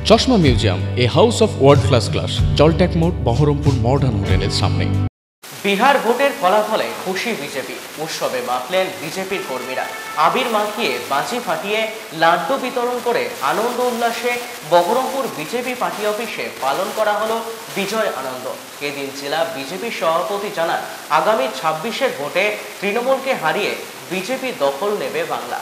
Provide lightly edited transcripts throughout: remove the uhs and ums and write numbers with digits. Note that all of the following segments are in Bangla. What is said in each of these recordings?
চশমা museum, a house of world class, জলট্যাক মোড়, বহরমপুর মডার্ন হোটেলের সামনে। বিহার ভোটের ফলাফলে খুশি বিজেপি। উৎসবে মাতলেন বিজেপির কর্মীরা। আবির মাখিয়ে, বাজি ফাটিয়ে, লাড্ডু বিতরণ করে আনন্দ উল্লাসে বহরমপুর বিজেপি পার্টি অফিসে পালন করা হলো বিজয় আনন্দ। এদিন জেলা বিজেপি সভাপতি জানান, আগামী 26-এর ভোটে তৃণমূলকে হারিয়ে বিজেপি দখল নেবে বাংলা।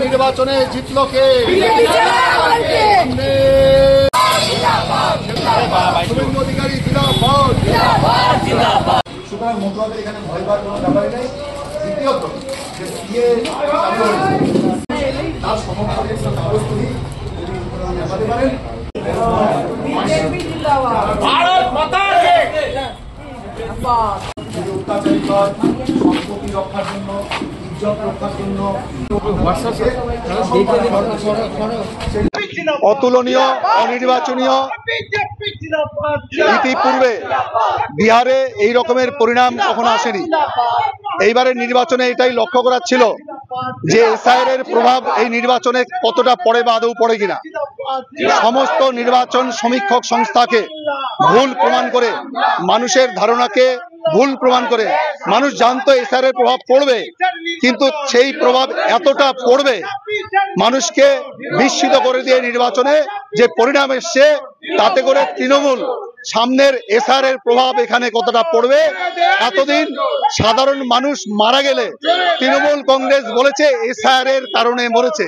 নির্বাচনে জিতল কে? শুভেন্দু অধিকারী জিন্দাবাদ। সুতরাং মতুয়াদের এখানে ভয় পাওয়ার কোনো ব্যাপারই নেই। দ্বিতীয়ত তার সমর্থনের কাগজ করি দেখাতে পারেন। অত্যাচারী হয় সম্পত্তি রক্ষার জন্য, ইজ্জত রক্ষার জন্য অতুলনীয়, অনির্বাচনীয়। ইতিপূর্বে বিহারে এই রকমের পরিণাম কখনো আসেনি। এইবারের নির্বাচনে এটাই লক্ষ্য করা ছিল যে এসআইআর এর প্রভাব এই নির্বাচনে কতটা পড়ে বা আদৌ পড়ে কিনা। সমস্ত নির্বাচন সমীক্ষক সংস্থাকে ভুল প্রমাণ করে, মানুষের ধারণাকে ভুল প্রমাণ করে, মানুষ জানতো এসআইআর এর প্রভাব পড়বে, কিন্তু সেই প্রভাব এতটা পড়বে মানুষকে বিস্মিত করে দিয়ে নির্বাচনে যে পরিণাম এসছে, তাতে করে তৃণমূল সামনের এসআইআর এর প্রভাব এখানে কতটা পড়বে। এতদিন সাধারণ মানুষ মারা গেলে তৃণমূল কংগ্রেস বলেছে এসআইআর এর কারণে মরেছে।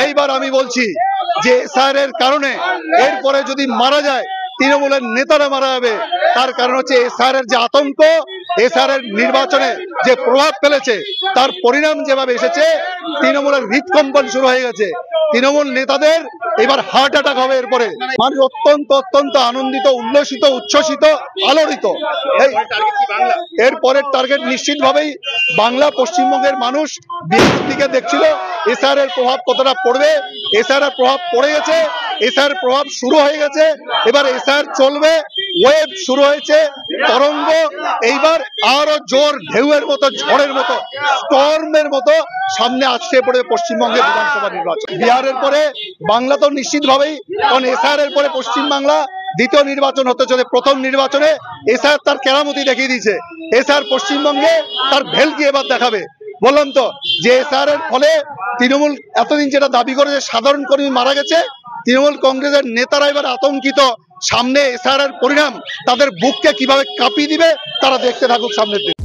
এইবার আমি বলছি যে এসআইআর এর কারণে এরপরে যদি মারা যায়, তৃণমূলের নেতারা মারা যাবে। তার কারণ হচ্ছে এসআইআর এর যে আতঙ্ক, এসআইআর এর নির্বাচনে যে প্রভাব ফেলেছে, তার পরিণাম যেভাবে এসেছে, তৃণমূলের হৃদকম্পন শুরু হয়ে গেছে। তৃণমূল নেতাদের এবার হার্ট অ্যাটাক হবে। এরপরে মানুষ অত্যন্ত আনন্দিত, উল্লসিত, উচ্ছ্বসিত, আলোড়িত। এরপরের টার্গেট নিশ্চিতভাবেই বাংলা, পশ্চিমবঙ্গের মানুষ বিহারের দিকে দেখছিল এসআইআর এর প্রভাব কতটা পড়বে। এসআইআর এর প্রভাব পড়ে গেছে, এসআইআর এর প্রভাব শুরু হয়ে গেছে। এবার এসআইআর চলবে, ওয়েভ শুরু হয়েছে, তরঙ্গ এইবার আরো জোর ঢেউয়ের মতো, ঝড়ের মতো, স্টর্মের মতো সামনে আসছে পড়ে পশ্চিমবঙ্গের বিধানসভা নির্বাচন। বিহারের পরে বাংলা তো নিশ্চিতভাবেই, কারণ এসআইআর এর পরে পশ্চিমবাংলা দ্বিতীয় নির্বাচন হতে চলে। প্রথম নির্বাচনে এসআইআর তার কেরামতি দেখিয়ে দিয়েছে। এসআইআর পশ্চিমবঙ্গে তার ভেলকি এবার দেখাবে। বললাম তো যে এসআইআর এর ফলে তৃণমূল এতদিন যেটা দাবি করে যে সাধারণ কর্মী মারা গেছে, তৃণমূল কংগ্রেসের নেতারা এবার আতঙ্কিত। সামনে এসআইআর এর পরিণাম তাদের বুককে কিভাবে কাঁপিয়ে দিবে, তারা দেখতে থাকুক সামনের দিন।